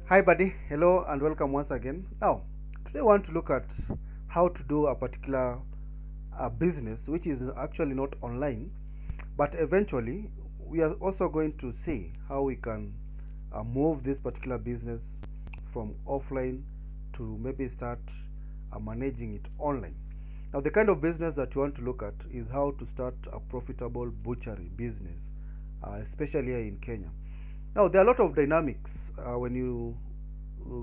Hi, buddy. Hello, and welcome once again. Now, today I want to look at how to do a particular business, which is actually not online, but eventually we are also going to see how we can move this particular business from offline to maybe start managing it online. Now, the kind of business that you want to look at is how to start a profitable butchery business, especially here in Kenya. Now, there are a lot of dynamics when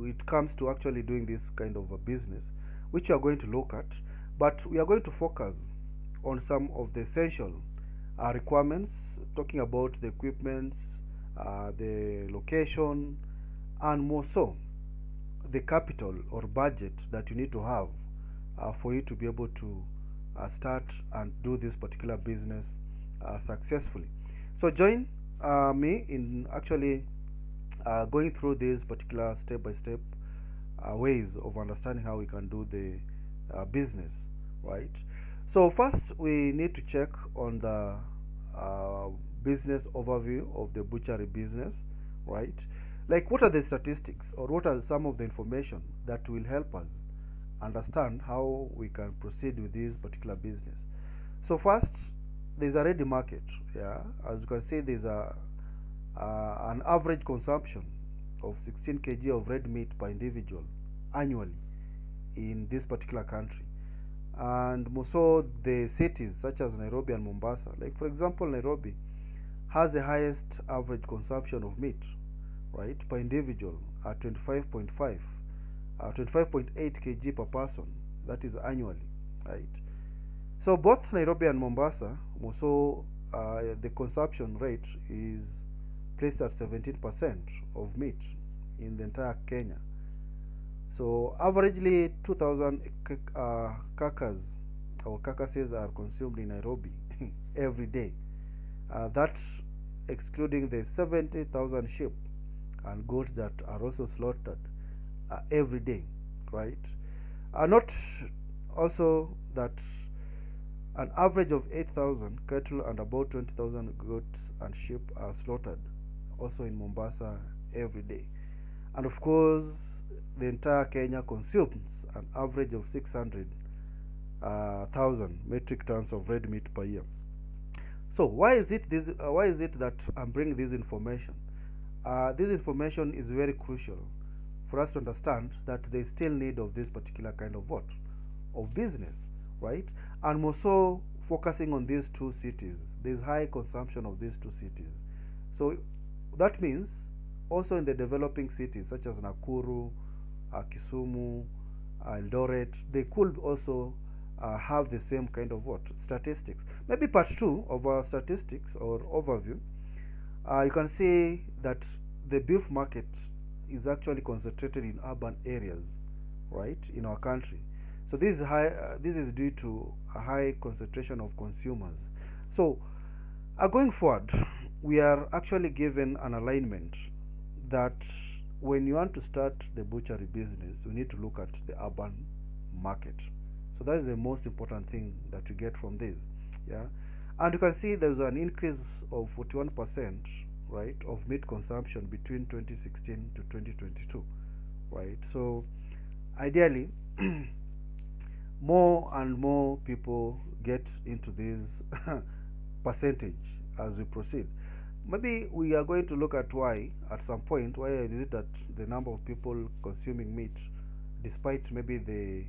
it comes to actually doing this kind of a business, which we are going to look at, but we are going to focus on some of the essential requirements, talking about the equipments, the location, and more so, the capital or budget that you need to have for you to be able to start and do this particular business successfully. So join me in actually going through these particular step-by-step ways of understanding how we can do the business, right? So first we need to check on the business overview of the butchery business, right? Like, what are the statistics, or what are some of the information that will help us understand how we can proceed with this particular business? So first, there's a ready market. Yeah, as you can see, there's an average consumption of 16 kg of red meat per individual annually in this particular country. And more so, the cities such as Nairobi and Mombasa, like for example, Nairobi has the highest average consumption of meat, right, per individual at 25.8 kg per person, that is annually, right? So both Nairobi and Mombasa, more so, the consumption rate is placed at 17% of meat in the entire Kenya. So averagely 2,000 carcasses or carcasses are consumed in Nairobi every day. That's excluding the 70,000 sheep and goats that are also slaughtered every day, right? Not also that an average of 8,000 cattle and about 20,000 goats and sheep are slaughtered also in Mombasa every day. And of course, the entire Kenya consumes an average of 600,000 metric tons of red meat per year. So why is it that I'm bringing this information? This information is very crucial for us to understand that there is still need of this particular kind of business, right? And more so, focusing on these two cities, there is high consumption of these two cities. So that means also in the developing cities such as Nakuru, Kisumu, Eldoret, they could also have the same kind of statistics. Maybe part 2 of our statistics or overview, you can see that the beef market is actually concentrated in urban areas, right, in our country. So this is high. This is due to a high concentration of consumers. So going forward, we are actually given an alignment that when you want to start the butchery business, you need to look at the urban market. So that is the most important thing that you get from this. Yeah, and you can see there's an increase of 41%, right, of meat consumption between 2016 to 2022, right? So ideally, more and more people get into this percentage as we proceed. Maybe we are going to look at why at some point. Why is it that the number of people consuming meat, despite maybe the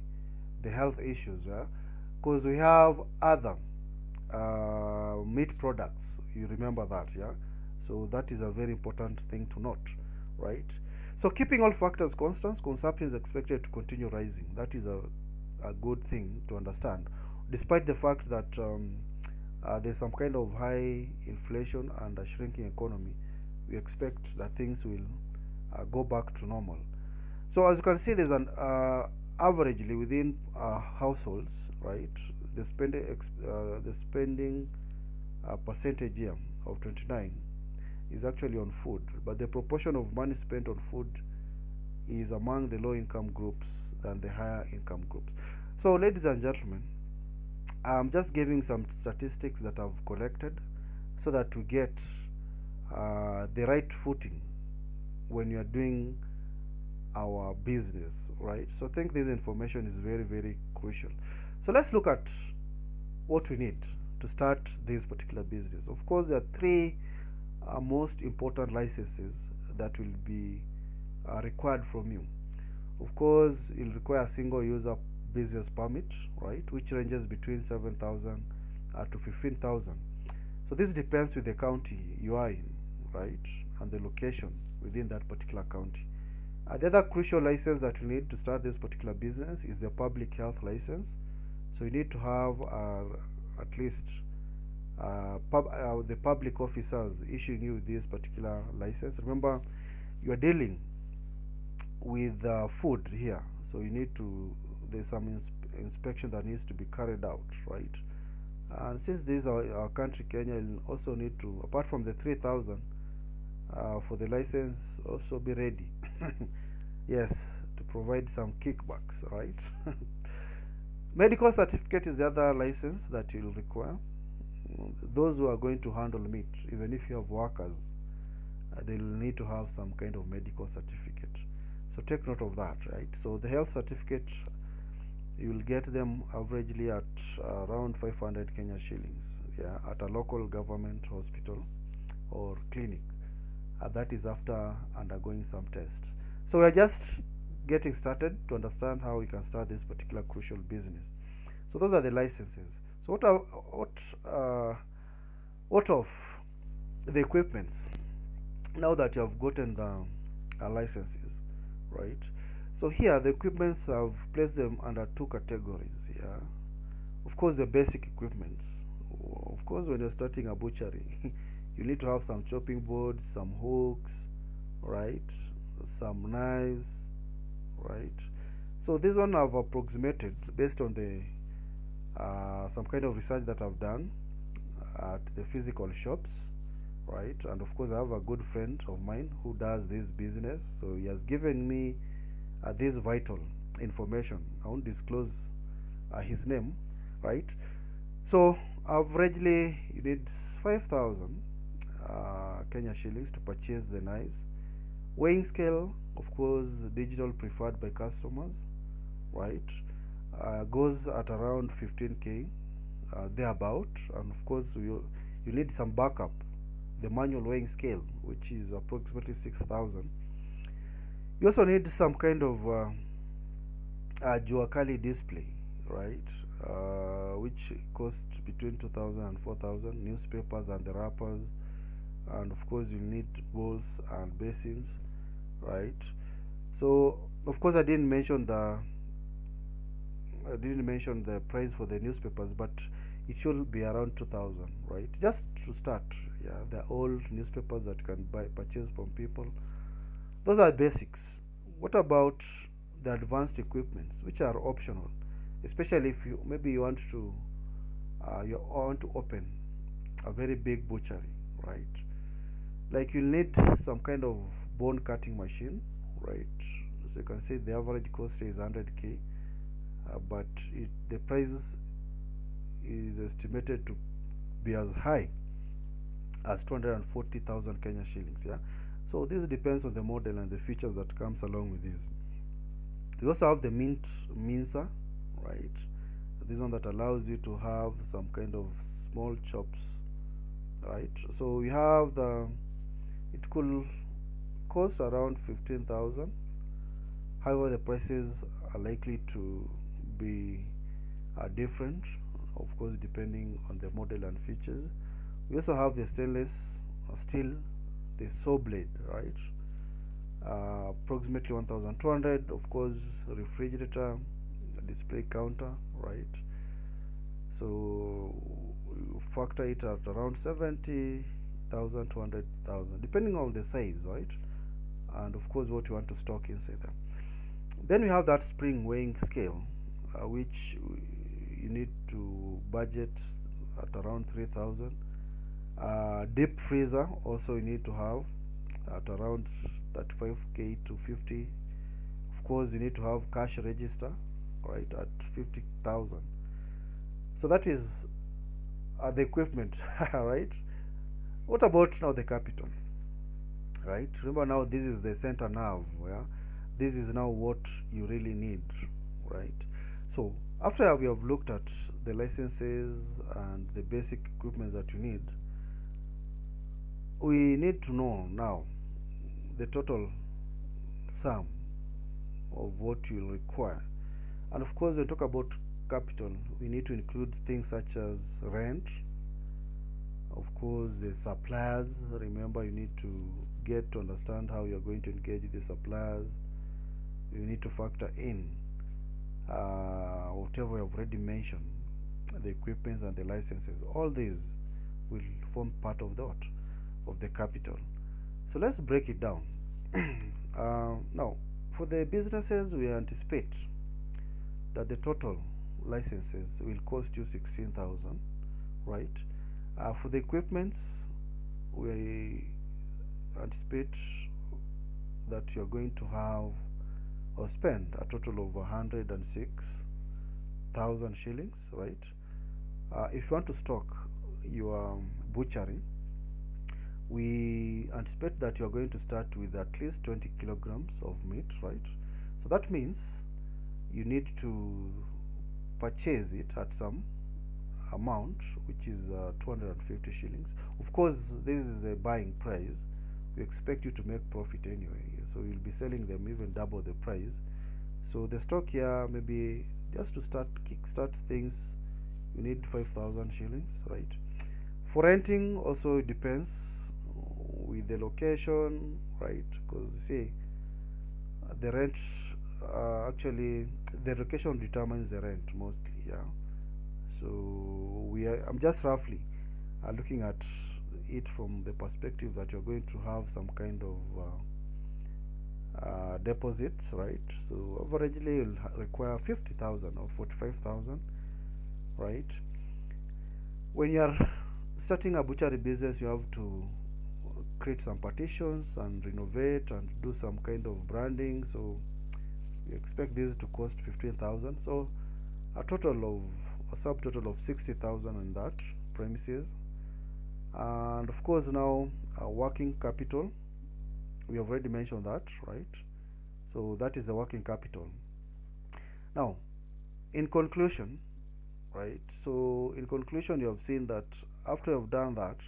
health issues, because we have other meat products, you remember that, yeah? So that is a very important thing to note, right? So keeping all factors constant, consumption is expected to continue rising. That is a good thing to understand, despite the fact that there's some kind of high inflation and a shrinking economy. We expect that things will go back to normal. So as you can see, there's an averagely within households, right, the spending percentage here of 29 is actually on food, but the proportion of money spent on food is among the low income groups than the higher income groups. So ladies and gentlemen, I'm just giving some statistics that I've collected so that we get the right footing when you are doing our business, right? So I think this information is very, very crucial. So let's look at what we need to start this particular business. Of course, there are three most important licenses that will be required from you. Of course, you'll require a single user business permit, right, which ranges between 7,000 to 15,000. So this depends with the county you are in, right, and the location within that particular county. The other crucial license that you need to start this particular business is the public health license. So you need to have at least the public officers issuing you this particular license. Remember, you are dealing with food here, so you need to, there's some inspection that needs to be carried out, right? And since this is our country, Kenya, you'll also need to, apart from the 3,000 for the license, also be ready yes, to provide some kickbacks, right? Medical certificate is the other license that you'll require. Those who are going to handle meat, even if you have workers, they'll need to have some kind of medical certificate. So take note of that, right? So the health certificate, you will get them averagely at around 500 Kenya shillings, yeah, at a local government hospital or clinic. That is after undergoing some tests. So we are just getting started to understand how we can start this particular crucial business. So those are the licenses. So what of the equipments now that you have gotten the licenses, right? So here the equipments, I've placed them under two categories. Yeah, of course, the basic equipment. Of course, when you're starting a butchery you need to have some chopping boards, some hooks, right, some knives, right? So this one I've approximated based on the some kind of research that I've done at the physical shops, right? And of course, I have a good friend of mine who does this business, so he has given me this vital information. I won't disclose his name, right? So averagely you need 5,000 Kenya shillings to purchase the knives. Weighing scale, of course, digital preferred by customers, right, goes at around 15k thereabout. And of course, you need some backup, the manual weighing scale, which is approximately 6,000. You also need some kind of Juakali display, right, which costs between 2,000 and 4,000. Newspapers and the wrappers, and of course you need bowls and basins, right? So of course I didn't mention the price for the newspapers, but it should be around 2,000, right, just to start. Yeah, the old newspapers that you can purchase from people. Those are basics. What about the advanced equipments, which are optional, especially if you want to open a very big butchery, right? Like you need some kind of bone cutting machine, right? So you can say the average cost is 100k, but the price is estimated to be as high as 240,000 Kenya shillings. Yeah, so this depends on the model and the features that comes along with this. You also have the mincer, right? This one that allows you to have some kind of small chops, right? So we have it could cost around 15,000. However, the prices are likely to be different, of course, depending on the model and features. We also have the stainless steel, the saw blade, right? Approximately 1,200. Of course, refrigerator, display counter, right? So you factor it at around 70,000 to 100,000, depending on the size, right? And of course, what you want to stock inside there. Then we have that spring weighing scale, which you need to budget at around 3,000. Deep freezer also you need to have at around 35k to 50. Of course, you need to have cash register, right, at 50,000. So that is the equipment, right? What about now the capital, right? Remember, now this is the center nerve, yeah? this is now what you really need, right? So after we have looked at the licenses and the basic equipment that you need, we need to know now the total sum of what you'll require. And of course, when we talk about capital, we need to include things such as rent, of course the suppliers. Remember, you need to get to understand how you're going to engage with the suppliers. You need to factor in whatever I've already mentioned, the equipment and the licenses. All these will form part of that, of the capital. So let's break it down. Now, for the businesses, we anticipate that the total licenses will cost you 16,000, right? For the equipments, we anticipate that you're going to have or spend a total of 106,000 shillings, right? If you want to stock your butchery, we anticipate that you're going to start with at least 20 kilograms of meat, right? So that means you need to purchase it at some amount, which is 250 shillings. Of course, this is the buying price. We expect you to make profit anyway, so you'll be selling them even double the price. So the stock here, maybe just to kickstart things, you need 5,000 shillings, right? For renting also, it depends with the location, right? Because you see, the rent, actually the location determines the rent mostly, yeah. So I'm just roughly looking at it from the perspective that you're going to have some kind of deposits, right? So averagely you'll require 50,000 or 45,000, right? When you're starting a butchery business, you have to create some partitions and renovate and do some kind of branding. So we expect this to cost 15,000. So a subtotal of 60,000 in that premises. And of course, now working capital, we have already mentioned that, right? So that is the working capital. Now, in conclusion, right? So in conclusion, you have seen that after you have done that,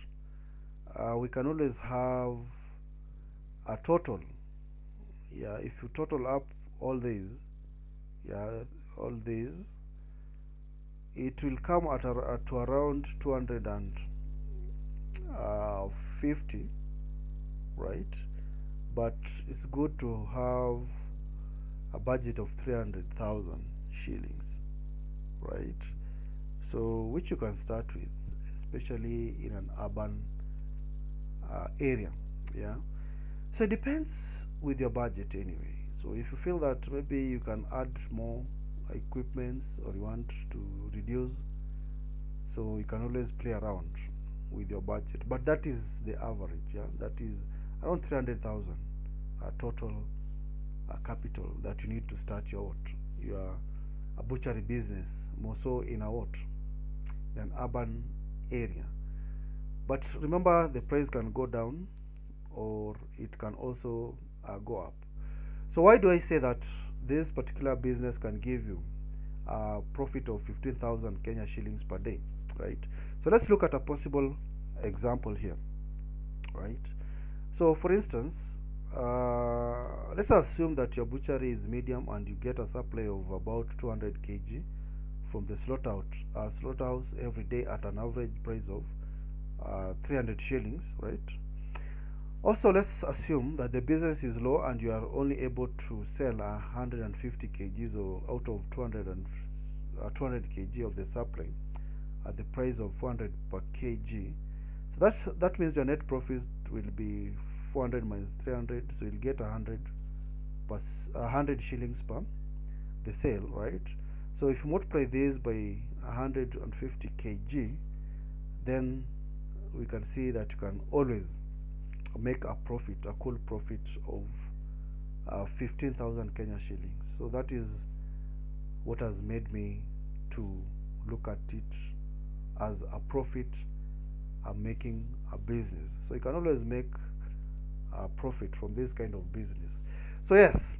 we can always have a total. Yeah, if you total up all these, it will come at to around 250, right? But it's good to have a budget of 300,000 shillings, right? So which you can start with, especially in an urban area, yeah. So it depends with your budget anyway. So if you feel that maybe you can add more equipments, or you want to reduce, so you can always play around with your budget, but that is the average, yeah. That is around 300,000 total capital that you need to start your butchery business, more so in an urban area. But remember, the price can go down or it can also go up. So why do I say that this particular business can give you a profit of 15,000 Kenya shillings per day, right? So let's look at a possible example here, right? So for instance, let's assume that your butchery is medium and you get a supply of about 200 kg from the slaughterhouse every day at an average price of 300 shillings, right? Also, let's assume that the business is low and you are only able to sell 150 kgs or out of 200 kg of the supply at the price of 400 per kg. So that means your net profit will be 400 minus 300, so you'll get 100 shillings per the sale, right? So if you multiply this by 150 kg, then we can see that you can always make a cool profit of 15,000 Kenya shillings. So that is what has made me to look at it as a profit making a business. So you can always make a profit from this kind of business. So yes,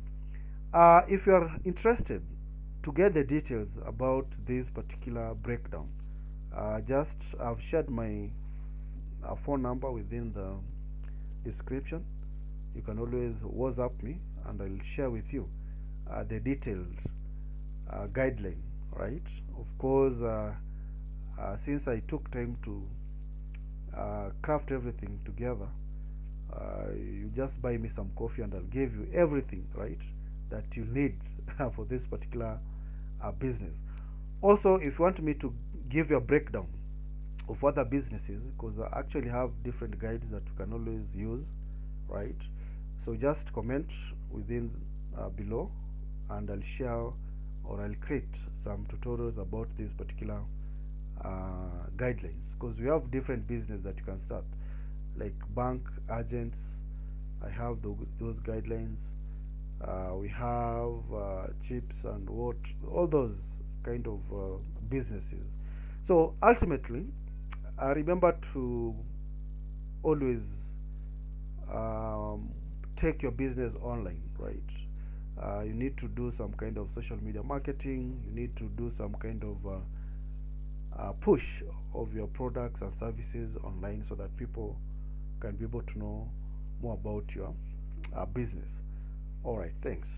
If you are interested to get the details about this particular breakdown, just I've shared my phone number within the description. You can always WhatsApp me and I'll share with you the detailed guideline, right? Of course, since I took time to craft everything together, you just buy me some coffee and I'll give you everything, right, that you need for this particular business. Also, if you want me to give you a breakdown of other businesses, because I actually have different guides that you can always use, right? So just comment within below and I'll share or I'll create some tutorials about this particular guidelines, because we have different business that you can start, like bank agents. I have those guidelines. We have chips and what, all those kind of businesses. So ultimately, remember to always take your business online, right? You need to do some kind of social media marketing. You need to do some kind of push of your products and services online so that people can be able to know more about your business. All right, thanks.